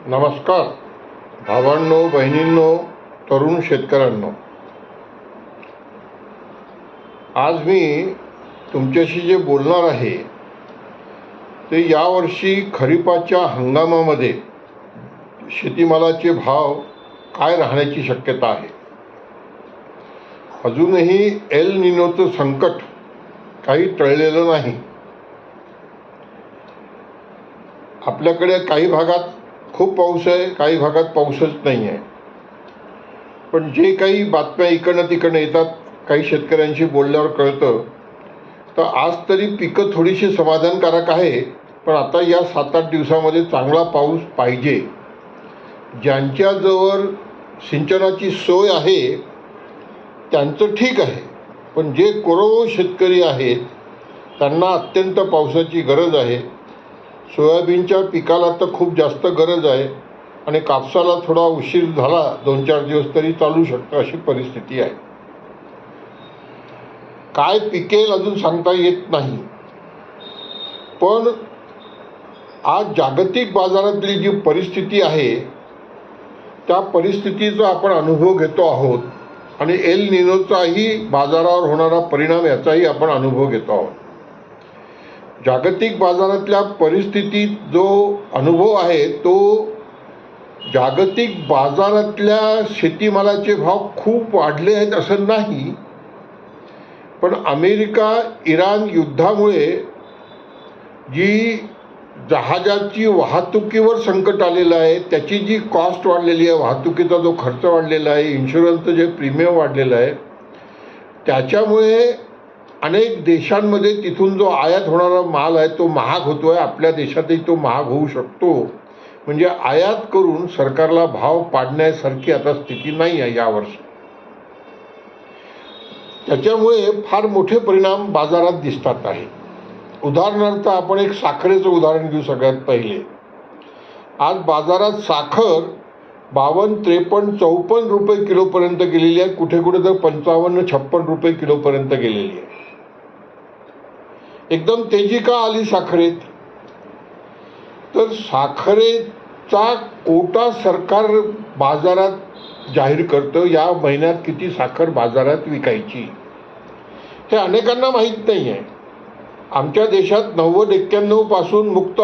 नमस्कार भावांनो, बहिणींनो, तरुण शेतकऱ्यांनो. आज मी तुमच्याशी जे बोलणार आहे ते यावर्षी खरीपाच्या हंगामामध्ये शेतीमालाचे भाव काय राहण्याची शक्यता आहे. अजूनही एल निनोचं संकट काही टळलेलं नाही. आपल्याकडे काही भागात खूप पाऊस आहे, काही भागात पाऊसच नाही आहे. पण जे काही बातम्या इकडनं तिकडनं येतात, काही शेतकऱ्यांशी बोलल्यावर कळतं, तर आज तरी पिकं थोडीशी समाधानकारक आहे. पण आता या 7-8 दिवसामध्ये चांगला पाऊस पाहिजे. ज्यांच्याजवळ सिंचनाची सोय आहे त्यांचं ठीक आहे, पण जे कोरडवाहू शेतकरी आहेत त्यांना अत्यंत पावसाची गरज आहे. सोयाबीनच्या पिकाला तर खूप जास्त गरज आहे आणि कापसाला थोडा उशीर झाला, 2-4 दिवस तरी चालू शकतं, अशी परिस्थिती आहे. काय पिकेल अजून सांगता येत नाही. पण आज जागतिक बाजारातली जी परिस्थिती आहे त्या परिस्थितीचा आपण अनुभव घेतो आहोत आणि एल निनोचाही बाजारावर होणारा परिणाम याचाही आपण अनुभव घेतो आहोत. जागतिक बाजारातल्या परिस्थितीत जो अनुभव आहे तो जागतिक बाजारातल्या शेतीमालाचे भाव खूप वाढले आहेत असं नाही, पण अमेरिका इराण युद्धामुळे जी जहाजाची वाहतुकीवर संकट आलेलं आहे, त्याची जी कॉस्ट वाढलेली आहे, वाहतुकीचा जो खर्च वाढलेला आहे, इन्शुरन्सचं जे प्रीमियम वाढलेलं आहे, त्याच्यामुळे अनेक देशांमध्ये तिथून जो आयात होणारा माल आहे तो महाग होतो आहे. आपल्या देशातही तो महाग होऊ शकतो. म्हणजे आयात करून सरकारला भाव पाडण्यासारखी आता स्थिती नाही आहे यावर्षी. त्याच्यामुळे फार मोठे परिणाम बाजारात दिसतात आहे. उदाहरणार्थ आपण एक साखरेचं उदाहरण घेऊ. सगळ्यात पहिले, आज बाजारात साखर 52, 53, 54 रुपये किलोपर्यंत गेलेली आहे. कुठे कुठे तर 55, 56 रुपये किलोपर्यंत गेलेली आहे. एकदम तेजी का आली साखरेत? तर साखरेचा कोटा सरकार बाजारात जाहीर करतं, या महिन्यात किती साखर बाजारात विकायची हे अनेकांना माहीत नाही आहे. आमच्या देशात 90-91 पासून मुक्त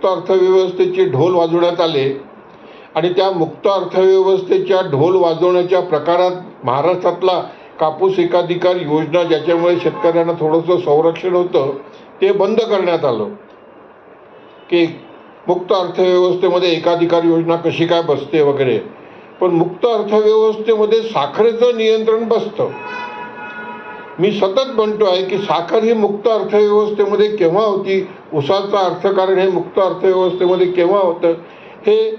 अर्थव्यवस्थेचे ढोल वाजवण्यात आले आणि त्या मुक्त अर्थव्यवस्थेच्या ढोल वाजवण्याच्या प्रकारात महाराष्ट्रातला कापूस एकाधिकार योजना, ज्याच्यामुळे शेतकऱ्यांना थोडंसं संरक्षण होतं, ते बंद करण्यात आलं. की मुक्त अर्थव्यवस्थेमध्ये एकाधिकार योजना कशी काय बसते वगैरे. पण मुक्त अर्थव्यवस्थेमध्ये साखरेचं नियंत्रण बसतं. मी सतत म्हणतो आहे की साखर ही मुक्त अर्थव्यवस्थेमध्ये केव्हा होती, ऊसाचं अर्थकारण हे मुक्त अर्थव्यवस्थेमध्ये केव्हा होतं, हे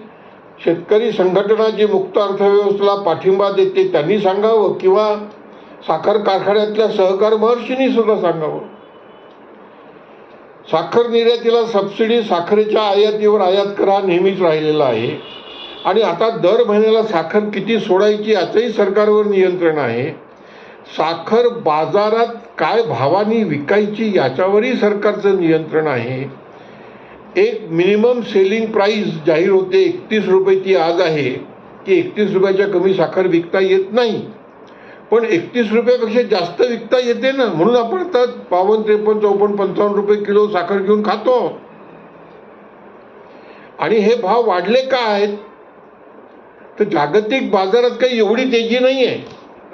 शेतकरी संघटना जी मुक्त अर्थव्यवस्थेला पाठिंबा देते त्यांनी सांगावं, किंवा साखर कारखान्यातल्या सहकार महर्षींनी सुद्धा सांगावं. साखर निर्यातीला सबसिडी, साखरेच्या आयातीवर आयात कर हा नेहमीच राहिलेला आहे आणि आता दर महिन्याला साखर किती सोडायची याचंही सरकारवर नियंत्रण आहे. साखर बाजारात काय भावाने विकायची याच्यावरही सरकारचं नियंत्रण आहे. एक मिनिमम सेलिंग प्राईस जाहीर होते, 31 रुपये ती आज आहे, की 31 रुपयाच्या कमी साखर विकता येत नाही. पण 31 रुपयापेक्षा जास्त विकता येते ना, म्हणून आपण आता 52, 53, 54, 55 रुपये किलो साखर घेऊन खातो. आणि हे भाव वाढले का आहेत? तर जागतिक बाजारात काही एवढी तेजी नाही आहे.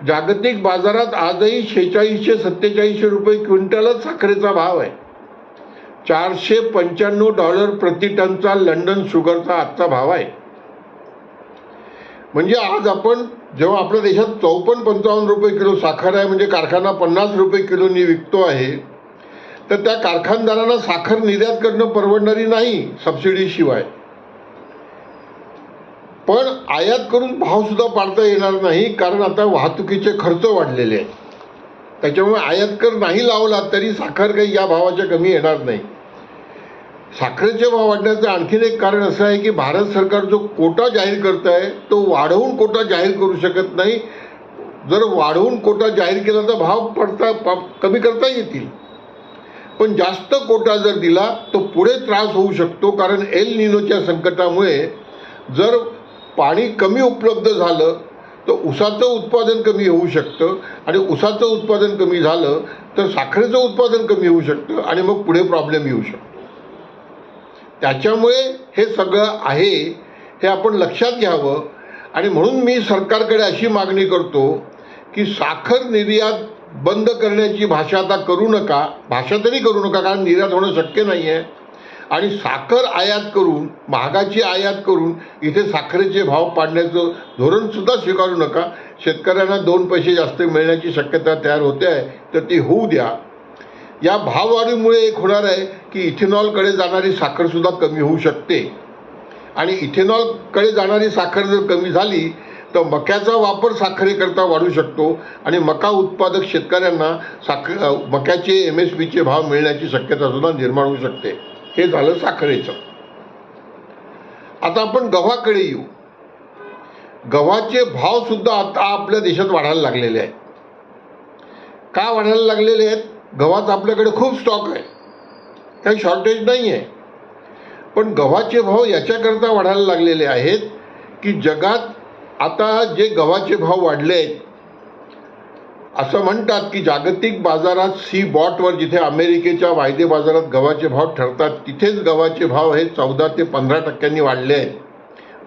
जागतिक बाजारात आजही 4600-4700 रुपये क्विंटलच साखरेचा भाव आहे. $495 प्रति टनचा लंडन शुगरचा आजचा भाव आहे. म्हणजे आज आपण जेव्हा आपल्या देशात 54-55 रुपये किलो साखर आहे, म्हणजे कारखाना 50 रुपये किलोनी विकतो आहे, तर त्या कारखानदारांना साखर निर्यात करणं परवडणारी नाही सबसिडीशिवाय. पण आयात करून भावसुद्धा पाडता येणार नाही, कारण आता वाहतुकीचे खर्च वाढलेले आहेत. त्याच्यामुळे आयात कर नाही लावला तरी साखर काही या भावाच्या कमी येणार नाही. साखरेचे भाव वाढण्याचं आणखीन एक कारण असं आहे की भारत सरकार जो कोटा जाहीर करत आहे तो वाढवून कोटा जाहीर करू शकत नाही. जर वाढवून कोटा जाहीर केला तर भाव कमी करता येतील. पण जास्त कोटा जर दिला तो पुढे त्रास होऊ शकतो, कारण एल निनोच्या संकटामुळे जर पाणी कमी उपलब्ध झालं तर ऊसाचं उत्पादन कमी होऊ शकतं, आणि ऊसाचं उत्पादन कमी झालं तर साखरेचं उत्पादन कमी होऊ शकतं, आणि मग पुढे प्रॉब्लेम येऊ शकतो. त्याच्यामुळे हे सगळं आहे हे आपण लक्षात घ्यावं. आणि म्हणून मी सरकारकडे अशी मागणी करतो की साखर निर्यात बंद करण्याची भाषा आता करू नका, भाषा तरी करू नका, कारण निर्यात होणं शक्य नाही आहे. आणि साखर आयात करून, महागाची आयात करून इथे साखरेचे भाव पाडण्याचं धोरणसुद्धा स्वीकारू नका. शेतकऱ्यांना 2 पैसे जास्त मिळण्याची शक्यता तयार होते आहे, तर ती होऊ द्या. या भाववाढीमुळे एक होणार आहे की इथेनॉलकडे जाणारी साखरसुद्धा कमी होऊ शकते, आणि इथेनॉलकडे जाणारी साखर जर कमी झाली तर मक्याचा वापर साखरेकरता वाढू शकतो, आणि मका उत्पादक शेतकऱ्यांना मक्याचे MSPचे भाव मिळण्याची शक्यतासुद्धा निर्माण होऊ शकते. हे झालं साखरेचं. आता आपण गव्हाकडे येऊ. गव्हाचे भावसुद्धा आता आपल्या देशात वाढायला लागलेले आहेत. का वाढायला लागलेले आहेत? गव्हाचा आपल्याकडे खूप स्टॉक आहे, काही शॉर्टेज नाही आहे. पण गव्हाचे भाव याच्याकरता वाढायला लागलेले आहेत की जगात आता जे गव्हाचे भाव वाढले आहेत, असं म्हणतात की जागतिक बाजारात C-बॉटवर, जिथे अमेरिकेच्या वायदे बाजारात गव्हाचे भाव ठरतात, तिथेच गव्हाचे भाव हे 14 ते 15% वाढले आहेत.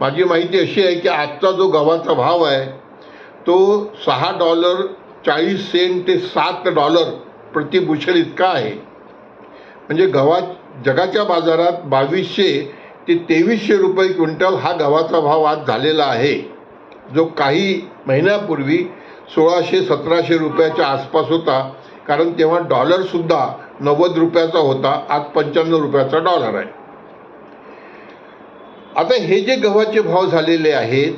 माझी माहिती अशी आहे की आजचा जो गव्हाचा भाव आहे तो $6.40 ते $7 प्रति बुशेल इतका आहे. म्हणजे जगाच्या बाजारात 2200 ते 2300 रुपये क्विंटल हा गव्हाचा भाव आज झालेला आहे, जो काही महिन्यापूर्वी 1600-1700 रुपयाच्या आसपास होता, कारण तेव्हा डॉलरसुद्धा 90 रुपयाचा होता. आज 95 रुपयाचा डॉलर आहे. आता हे जे गव्हाचे भाव झालेले आहेत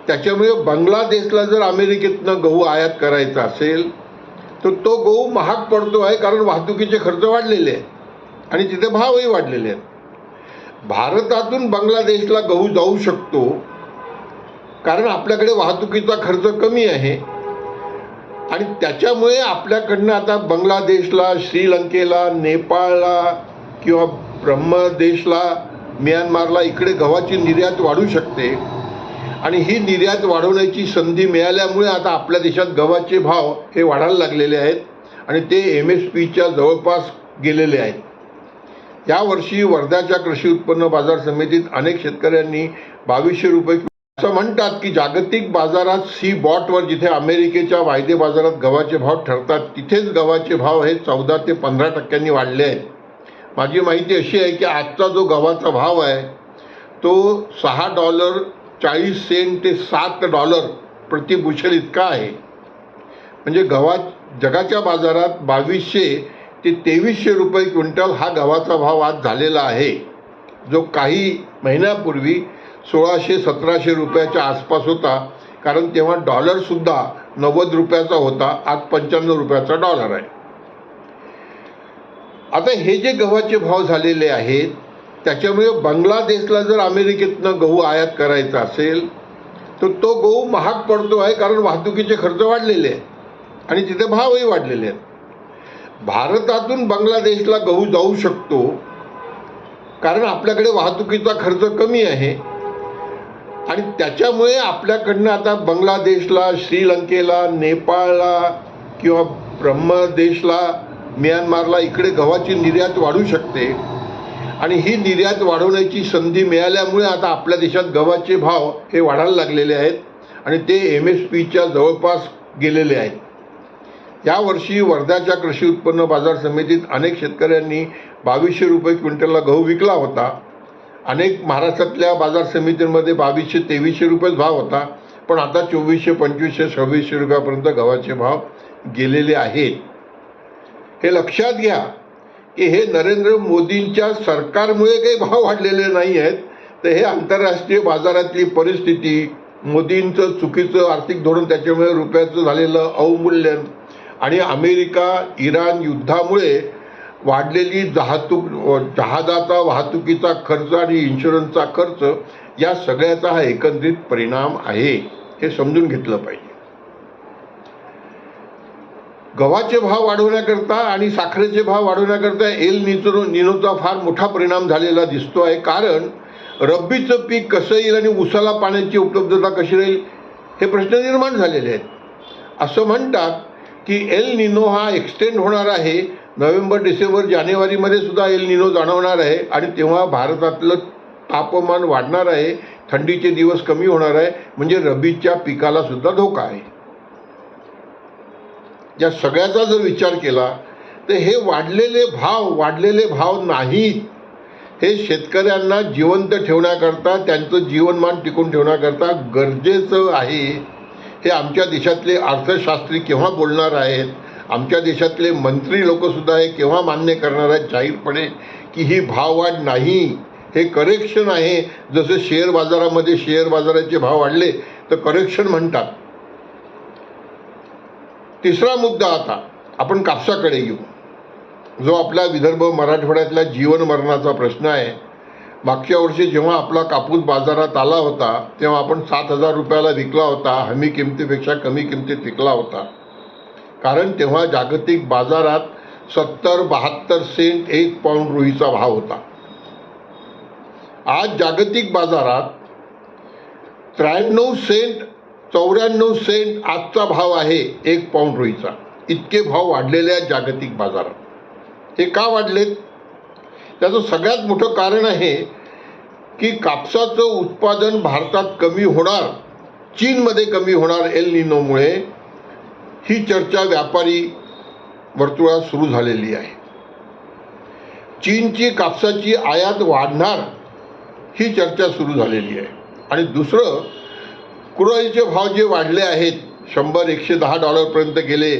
त्याच्यामुळे बांगलादेशला जर अमेरिकेतनं गहू आयात करायचा असेल तर तो गहू महाग पडतो आहे, कारण वाहतुकीचे खर्च वाढलेले आहेत आणि तिथे भावही वाढलेले आहेत. भारतातून बांगलादेशला गहू जाऊ शकतो कारण आपल्याकडे वाहतुकीचा खर्च कमी आहे, आणि त्याच्यामुळे आपल्याकडनं आता बांगलादेशला, श्रीलंकेला, नेपाळला किंवा ब्रह्मदेशला, म्यानमारला इकडे गव्हाची निर्यात वाढू शकते. आणि ही निर्यात वाढवण्याची संधी मिळाल्यामुळे आता आपल्या देशात गव्हाचे भाव हे वाढायला लागलेले आहेत आणि ते MSPच्या जवळपास गेलेले आहेत. यावर्षी वर्ध्याच्या कृषी उत्पन्न बाजार समितीत अनेक शेतकऱ्यांनी 2200 रुपये, असं म्हणतात की जागतिक बाजारात C-बॉटवर, जिथे अमेरिकेच्या वायदे बाजारात गव्हाचे भाव ठरतात, तिथेच गव्हाचे भाव हे 14 ते 15% वाढले आहेत. माझी माहिती अशी आहे की आजचा जो गव्हाचा भाव आहे तो $6.40 ते $7 प्रति बुशेल इतका आहे. म्हणजे जगाच्या बाजारात 2200 ते 2300 रुपये क्विंटल हा गव्हाचा भाव आज झालेला आहे, जो काही महिन्यापूर्वी 1600-1700 रुपयाच्या आसपास होता, कारण तेव्हा डॉलरसुद्धा 90 रुपयाचा होता. आज 95 रुपयाचा डॉलर आहे. आता हे जे गव्हाचे भाव झालेले आहेत त्याच्यामुळे बांगलादेशला जर अमेरिकेतनं गहू आयात करायचा असेल तर तो गहू महाग पडतो आहे, कारण वाहतुकीचे खर्च वाढलेले आहेत आणि तिथे भावही वाढलेले आहेत. भारतातून बांगलादेशला गहू जाऊ शकतो कारण आपल्याकडे वाहतुकीचा खर्च कमी आहे, आणि त्याच्यामुळे आपल्याकडनं आता बांगलादेशला, श्रीलंकेला, नेपाळला किंवा ब्रह्मदेशला, म्यानमारला इकडे गव्हाची निर्यात वाढू शकते. आणि ही निर्यात वाढवण्याची संधी मिळाल्यामुळे आता आपल्या देशात गव्हाचे भाव हे वाढायला लागलेले आहेत आणि ते MSPच्या जवळपास गेलेले आहेत. यावर्षी वर्ध्याच्या कृषी उत्पन्न बाजार समितीत अनेक शेतकऱ्यांनी 2200 रुपये क्विंटलला गहू विकला होता. अनेक महाराष्ट्रातल्या बाजार समितींमध्ये 2200-2300 रुपयेच भाव होता, पण आता 2400, 2500, 2600 रुपयापर्यंत गव्हाचे भाव गेलेले आहेत. हे लक्षात घ्या की हे नरेंद्र मोदींच्या सरकारमुळे काही भाव वाढलेले नाही आहेत, तर हे आंतरराष्ट्रीय बाजारातली परिस्थिती, मोदींचं चुकीचं आर्थिक धोरण, त्याच्यामुळे रुपयाचं झालेलं अवमूल्यन आणि अमेरिका-इराण युद्धामुळे वाढलेली जहाजाचा वाहतुकीचा खर्च आणि इन्शुरन्सचा खर्च, या सगळ्याचा हा एकत्रित परिणाम आहे. हे समजून घेतलं पाहिजे. गव्हाचे भाव वाढवण्याकरता आणि साखरेचे भाव वाढवण्याकरता एल निनोचा फार मोठा परिणाम झालेला दिसतो आहे. कारण रब्बीचं पीक कसं येईल आणि ऊसाला पाण्याची उपलब्धता कशी राहील हे प्रश्न निर्माण झालेले आहेत. असं म्हणतात की एल निनो हा एक्सटेंड होणार आहे. नोव्हेंबर, डिसेंबर, जानेवारीमध्ये सुद्धा एल निनो जाणवणार आहे आणि तेव्हा भारतातलं तापमान वाढणार आहे, थंडीचे दिवस कमी होणार आहे, म्हणजे रब्बीच्या पिकाला सुद्धा धोका आहे. या सगळ्याचा जर विचार केला तर हे वाढलेले भाव नाहीत. हे शेतकऱ्यांना जिवंत ठेवण्याकरता, त्यांचं जीवनमान टिकून ठेवण्याकरता गरजेचं आहे. हे आमच्या देशातले अर्थशास्त्री केव्हा बोलणार आहेत, आमच्या देशातले मंत्री लोकसुद्धा हे केव्हा मान्य करणार आहेत जाहीरपणे की ही भाववाढ नाही, हे करेक्शन आहे. जसं शेअर बाजारामध्ये शेअर बाजाराचे भाव वाढले तर करेक्शन म्हणतात. तिसरा मुद्दा, आता आपण कापसाकडे येऊ, जो आपला विदर्भ मराठवाड्यातला जीवन मरणाचा प्रश्न आहे. मागच्या वर्षी जेव्हा आपला कापूस बाजारात आला होता तेव्हा आपण 7,000 रुपयाला विकला होता. हमी किमतीपेक्षा कमी किमतीत विकला होता. कारण तेव्हा जागतिक बाजारात 70-72 सेंट 1 पाऊंड रुईचा भाव होता. आज जागतिक बाजारात 93 सेंट 94 सेंट आजचा भाव आहे 1 पाऊंड रुईचा. इतके भाव वाढलेले आहेत जागतिक बाजारात. हे का वाढलेत? त्याचं सगळ्यात मोठं कारण आहे की कापसाचं उत्पादन भारतात कमी होणार, चीनमध्ये कमी होणार एल निनोमुळे. ही चर्चा व्यापारी वर्तुळात सुरू झालेली आहे. चीनची कापसाची आयात वाढणार ही चर्चा सुरू झालेली आहे. आणि दुसरं, क्रूड ऑइलचे भाव जे वाढले आहेत, $100-110 गेले,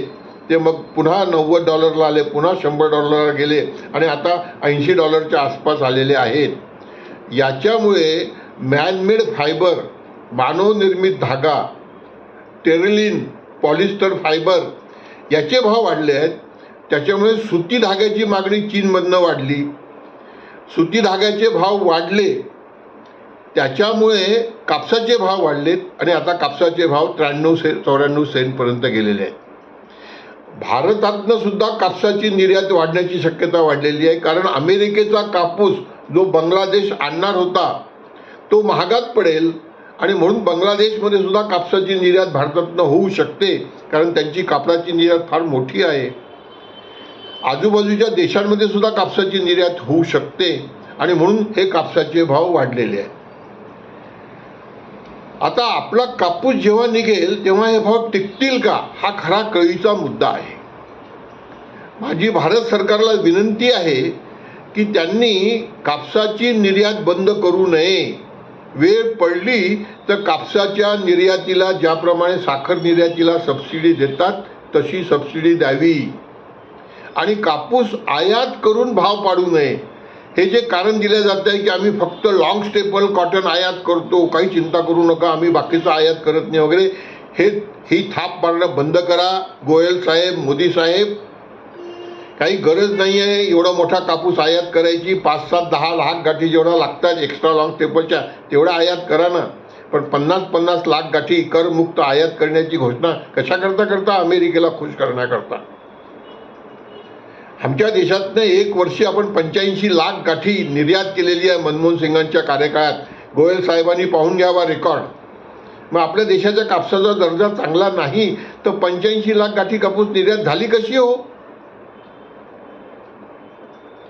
ते मग पुन्हा $90 आले, पुन्हा $100 गेले आणि आता $80 आसपास आलेले आहेत. याच्यामुळे मॅनमेड फायबर, मानवनिर्मित धागा, टेरिलिन, पॉलिस्टर फायबर याचे भाव वाढले आहेत. त्याच्यामुळे सुती धाग्याची मागणी चीनमधनं वाढली. सुती धाग्याचे भाव वाढले, त्याच्यामुळे कापसाचे भाव वाढलेत आणि आता कापसाचे भाव 93-94 सेंटपर्यंत गेलेले आहेत. भारतातनं सुद्धा कापसाची निर्यात वाढण्याची शक्यता वाढलेली आहे. कारण अमेरिकेचा कापूस जो बांगलादेश आणणार होता तो महागात पडेल आणि म्हणून बांगलादेशमध्ये सुद्धा कापसाची निर्यात भारतातनं होऊ शकते. कारण त्यांची कापडाची निर्यात फार मोठी आहे. आजूबाजूच्या देशांमध्ये सुद्धा कापसाची निर्यात होऊ शकते आणि म्हणून हे कापसाचे भाव वाढलेले आहेत. आता आपला कापूस जेव्हा निघेल तेव्हा हे भाव टिकतील का, हा खरा कळीचा मुद्दा आहे. माझी भारत सरकारला विनंती आहे की त्यांनी कापसाची निर्यात बंद करू नये. वेळ पडली तर कापसाच्या निर्यातीला ज्याप्रमाणे साखर निर्यातीला सबसिडी देतात तशी सबसिडी द्यावी आणि कापूस आयात करून भाव पाडू नये. हे जे कारण दिले जात आहे की आम्ही फक्त लॉंग स्टेपल कॉटन आयात करतो, काही चिंता करू नका, आम्ही बाकीचं आयात करत नाही वगैरे, ही थाप मारणं बंद करा. गोयल साहेब, मोदी साहेब, काही गरज नाही आहे एवढा मोठा कापूस आयात करायची. 5-7-10 लाख गाठी जेवढा लागतात एक्स्ट्रा लॉंग स्टेपलच्या तेवढा आयात करा ना. पण 50-50 लाख गाठी करमुक्त आयात करण्याची घोषणा कशाकरता करता? अमेरिकेला खुश करण्याकरता. आमच्या देशातनं एक वर्षी आपण 85 लाख गाठी निर्यात केलेली आहे मनमोहन सिंगांच्या कार्यकाळात. गोयल साहेबांनी पाहून घ्यावा रेकॉर्ड. मग आपल्या देशाच्या कापसाचा दर्जा चांगला नाही तर 85 लाख गाठी कापूस निर्यात झाली कशी हो?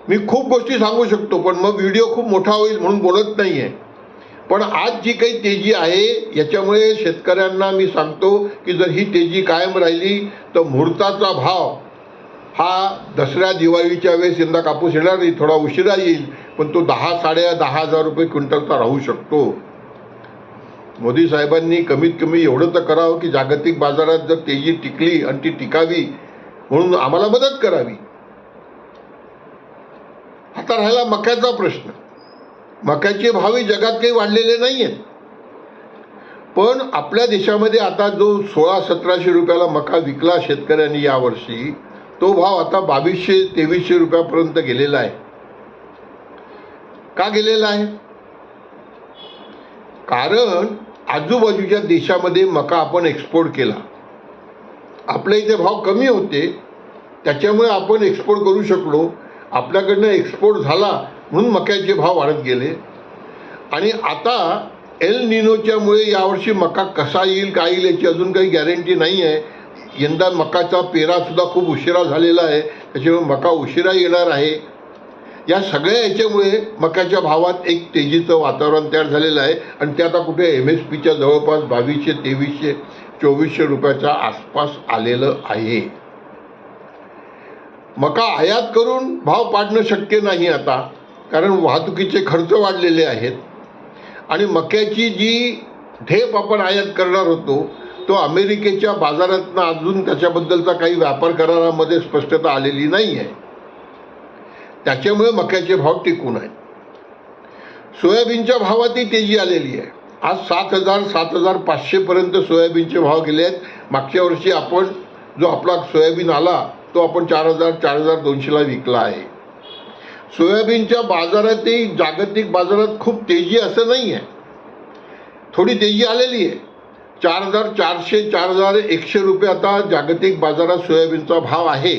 मी खूप गोष्टी सांगू शकतो पण मग व्हिडिओ खूप मोठा होईल म्हणून बोलत नाही आहे. पण आज जी काही तेजी आहे याच्यामुळे शेतकऱ्यांना मी सांगतो की जर ही तेजी कायम राहिली तर मुहूर्ताचा भाव हा दसऱ्या दिवाळीच्या वेळेस यंदा कापूस येणार नाही, थोडा उशिरा येईल, पण तो 10-10,500 रुपये क्विंटलचा राहू शकतो. मोदी साहेबांनी कमीत कमी एवढं तर करावं की जागतिक बाजारात जर तेजी टिकली आणि ती टिकावी म्हणून आम्हाला मदत करावी. आता राहिला मक्याचा प्रश्न. मक्याचे भावही जगात काही वाढलेले नाही आहेत, पण आपल्या देशामध्ये आता जो 1600-1700 रुपयाला मका विकला शेतकऱ्यांनी यावर्षी, तो भाव आता 2200-2300 रुपयापर्यंत गेलेला आहे. का गेलेला आहे? कारण आजूबाजूच्या देशामध्ये मका आपण एक्सपोर्ट केला आपल्या इथे भाव कमी होते, त्याच्यामुळे आपण एक्सपोर्ट करू शकलो. आपल्याकडनं एक्सपोर्ट झाला म्हणून मक्याचे भाव वाढत गेले. आणि आता एल निनोच्यामुळे यावर्षी मका कसा येईल काय येईल याची अजून काही गॅरंटी नाही आहे. यंदा मकाचा पेरासुद्धा खूप उशिरा झालेला आहे, त्याच्यामुळे मका उशिरा येणार आहे. या सगळ्या याच्यामुळे मकाच्या भावात एक तेजीचं वातावरण तयार झालेलं आहे. आणि ते आता कुठे MSPच्या जवळपास 2200, 2300, 2400 रुपयाच्या आसपास आलेलं आहे. मका आयात करून भाव पाडणं शक्य नाही आता, कारण वाहतुकीचे खर्च वाढलेले आहेत. आणि मक्याची जी ढेप आपण आयात करणार होतो तो अमेरिकेच्या बाजारातनं अजून त्याच्याबद्दलचा काही व्यापार करारामध्ये स्पष्टता आलेली नाही आहे. त्याच्यामुळे मक्याचे भाव टिकून आहेत. सोयाबीनच्या भावातही तेजी आलेली आहे. आज 7,000, 7,500 पर्यंत सोयाबीनचे भाव गेले आहेत. मागच्या वर्षी आपण जो आपला सोयाबीन आला तो आपण 4,000, 4,200ला विकला आहे. सोयाबीनच्या बाजारातही जागतिक बाजारात खूप तेजी असं नाही आहे, थोडी तेजी आलेली आहे. 4,400, 4,100 रुपये आता जागतिक बाजारात सोयाबीनचा भाव आहे.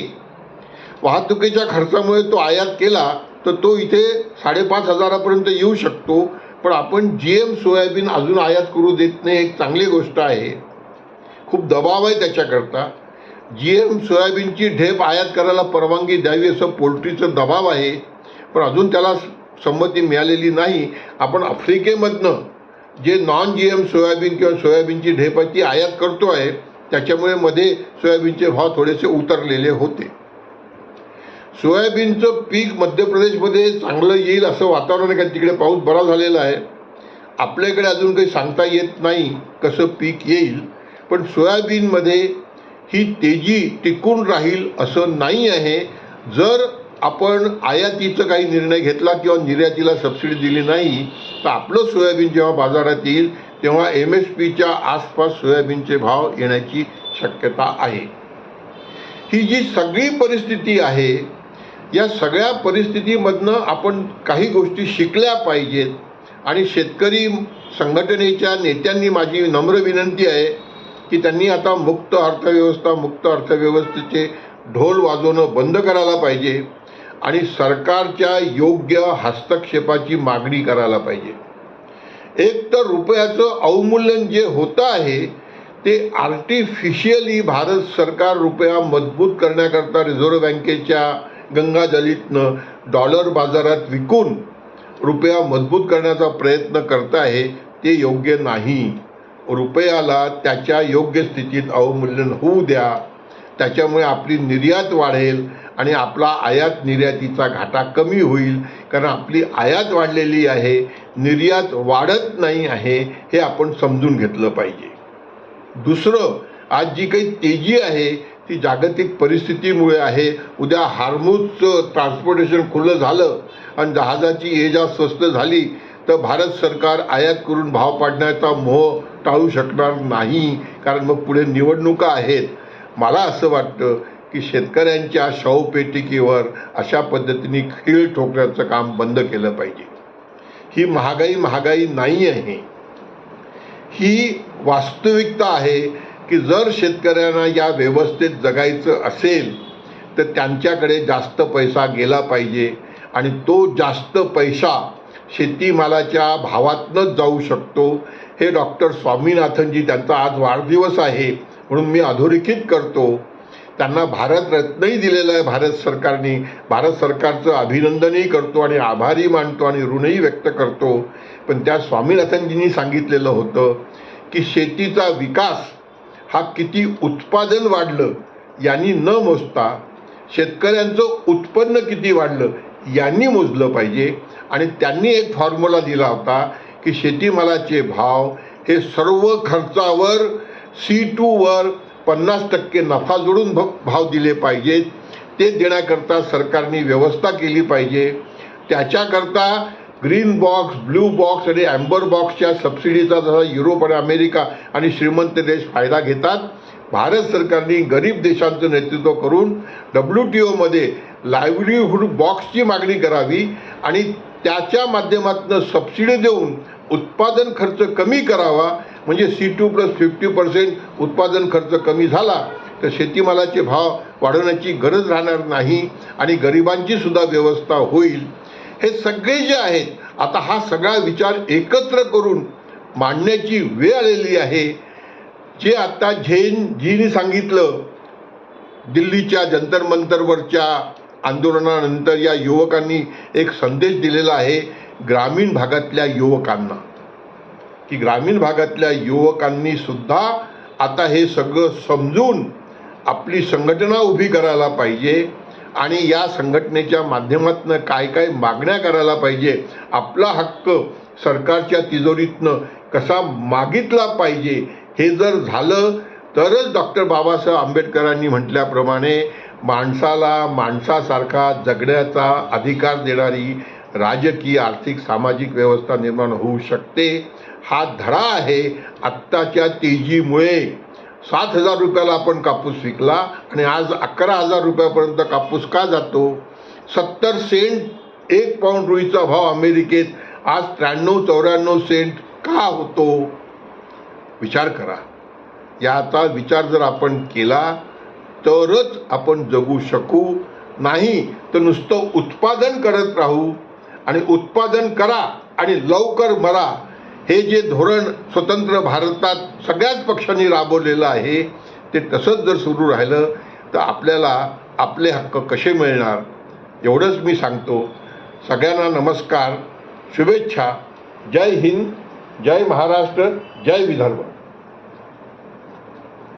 वाहतुकीच्या खर्चामुळे तो आयात केला तर तो इथे 5,500पर्यंत येऊ शकतो. पण आपण GM सोयाबीन अजून आयात करू देत नाही, एक चांगली गोष्ट आहे. खूप दबाव आहे त्याच्याकरता. GM सोयाबीनची ढेप आयात करायला परवानगी द्यावी असं पोल्ट्रीचं दबाव आहे, पण अजून त्याला संमती मिळालेली नाही. आपण आफ्रिकेमधनं जे GM सोयाबीन किंवा सोयाबीनची ढेप ती आयात करतो आहे, त्याच्यामुळे मध्ये सोयाबीनचे भाव थोडेसे उतरलेले होते. सोयाबीनचं पीक मध्य प्रदेशमध्ये चांगलं येईल असं वातावरण आहे, कारण तिकडे पाऊस बरा झालेला आहे. आपल्याकडे अजून काही सांगता येत नाही कसं पीक येईल, पण सोयाबीनमध्ये ही तेजी टिकून राहील असं नाही आहे. जर आपण आयातीचा काही निर्णय घेतला किंवा निर्यातीला सबसिडी दिली नाही तर आपलं सोयाबीन जेव्हा बाजारात येईल तेव्हा MSPच्या आसपास सोयाबीनचे भाव येण्याची शक्यता आहे. ही जी सगळी परिस्थिती आहे, या सगळ्या परिस्थितीमधनं आपण काही गोष्टी शिकल्या पाहिजेत. आणि शेतकरी संघटनेच्या नेत्यांनी माझी नम्र विनंती आहे की त्यांनी आता मुक्त अर्थव्यवस्थेचे ढोल वाजवणं बंद करायला पाहिजे आणि सरकारच्या योग्य हस्तक्षेपाची मागणी करायला पाहिजे. एक तर रुपयाचं अवमूल्यन जे होतं आहे ते आर्टिफिशियली भारत सरकार रुपया मजबूत करण्याकरता रिझर्व्ह बँकेच्या गंगाजलीतनं डॉलर बाजारात विकून रुपया मजबूत करण्याचा प्रयत्न करत आहे. ते योग्य नाही. रुपयाला त्याच्या योग्य स्थितीत अवमूल्यन होऊ द्या. त्याच्यामुळे आपली निर्यात वाढेल आणि आपला आयात निर्यातीचा घाटा कमी होईल, कारण आपली आयात वाढलेली आहे, निर्यात वाढत नाही आहे, हे आपण समजून घेतलं पाहिजे. दुसरं, आज जी काही तेजी आहे ती जागतिक परिस्थितीमुळे आहे. उद्या हार्मुजचं ट्रान्सपोर्टेशन खुलं झालं आणि जहाजाची ये-जा स्वस्त झाली तर भारत सरकार आयात करून भाव पाडण्याचा मोह टाळू शकणार नाही, कारण मग पुढे निवडणुका आहेत. मला असं वाटतं की शेतकऱ्यांच्या शवपेटिकेवर अशा पद्धतीने खीळ ठोकण्याचं काम बंद केलं पाहिजे. ही महागाई नाही आहे, ही वास्तविकता आहे की जर शेतकऱ्यांना या व्यवस्थेत जगायचं असेल तर त्यांच्याकडे जास्त पैसा गेला पाहिजे आणि तो जास्त पैसा शेतीमालाच्या भावातनंच जाऊ शकतो. हे डॉक्टर स्वामीनाथनजी, त्यांचा आज वाढदिवस आहे म्हणून मी अधोरेखित करतो. त्यांना भारतरत्नही दिलेलं आहे भारत सरकारने. भारत सरकारचं अभिनंदनही करतो आणि आभारी मानतो आणि ऋणही व्यक्त करतो. पण त्या स्वामीनाथनजींनी सांगितलेलं होतं की शेतीचा विकास हा किती उत्पादन वाढलं यांनी न मोजता शेतकऱ्यांचं उत्पन्न किती वाढलं यांनी मोजलं पाहिजे. आणि त्यांनी एक फॉर्म्युला दिला होता की शेतीमालाचे भाव हे सर्व खर्चावर C2वर 50% नफा जोडून भाव दिले पाहिजेत. ते देण्याकरता सरकारने व्यवस्था केली पाहिजे. त्याच्याकरता ग्रीन बॉक्स, ब्लू बॉक्स आणि ॲम्बर बॉक्सच्या सबसिडीचा जसा युरोप आणि अमेरिका आणि श्रीमंत देश फायदा घेतात, भारत सरकारने गरीब देशांचं नेतृत्व करून WTOमध्ये लाईव्हलीहूड बॉक्सची मागणी करावी आणि त्याच्या माध्यमातून सबसिडी देऊन उत्पादन खर्च कमी करावा. म्हणजे C2 + 50% उत्पादन खर्च कमी झाला तर शेतीमालाचे भाव वाढवण्याची गरज राहणार नाही आणि गरिबांची सुद्धा व्यवस्था होईल. हे सगळे जे आहेत, आता हा सगळा विचार एकत्र करून मांडण्याची वेळ आलेली आहे. जे आता जीनी सांगितलं, दिल्लीच्या जंतर मंतरवरच्या आंदोलनानंतर या युवकांनी एक संदेश दिलेला आहे ग्रामीण भागातल्या युवकांना, की ग्रामीण भागातल्या युवकांनी सुद्धा आता हे सगळं समजून आपली संघटना उभी करायला पाहिजे आणि या संघटनेच्या माध्यमातून काय काय मागण्या करायला पाहिजे, आपला हक्क सरकारच्या तिजोरीतनं कसा मागितला पाहिजे. हे जर झालं तरच डॉक्टर बाबासाहेब आंबेडकरांनी म्हटल्याप्रमाणे माणसाला माणसासारखा जगण्याचा अधिकार देणारी राजकीय, आर्थिक, सामाजिक व्यवस्था निर्माण होऊ शकते. हा धडा आहे. आत्ताच्या तेजीमुळे 7,000 रुपयाला आपण कापूस विकला आणि आज 11,000 रुपयापर्यंत कापूस का जातो? 70 सेंट 1 पाऊंड रुईचा भाव अमेरिकेत आज 93-94 सेंट का होतो? विचार करा. याचा विचार जर आपण केला तरच आपण जगू शकू. नाही तर नुसतं उत्पादन करत राहू आणि उत्पादन करा आणि लवकर मरा, हे जे धोरण स्वतंत्र भारतात सगळ्याच पक्षांनी राबवलेलं आहे ते तसंच जर सुरू राहिलं तर आपल्याला आपले हक्क कसे मिळणार? एवढंच मी सांगतो. सगळ्यांना नमस्कार, शुभेच्छा. जय हिंद, जय महाराष्ट्र, जय विदर्भ.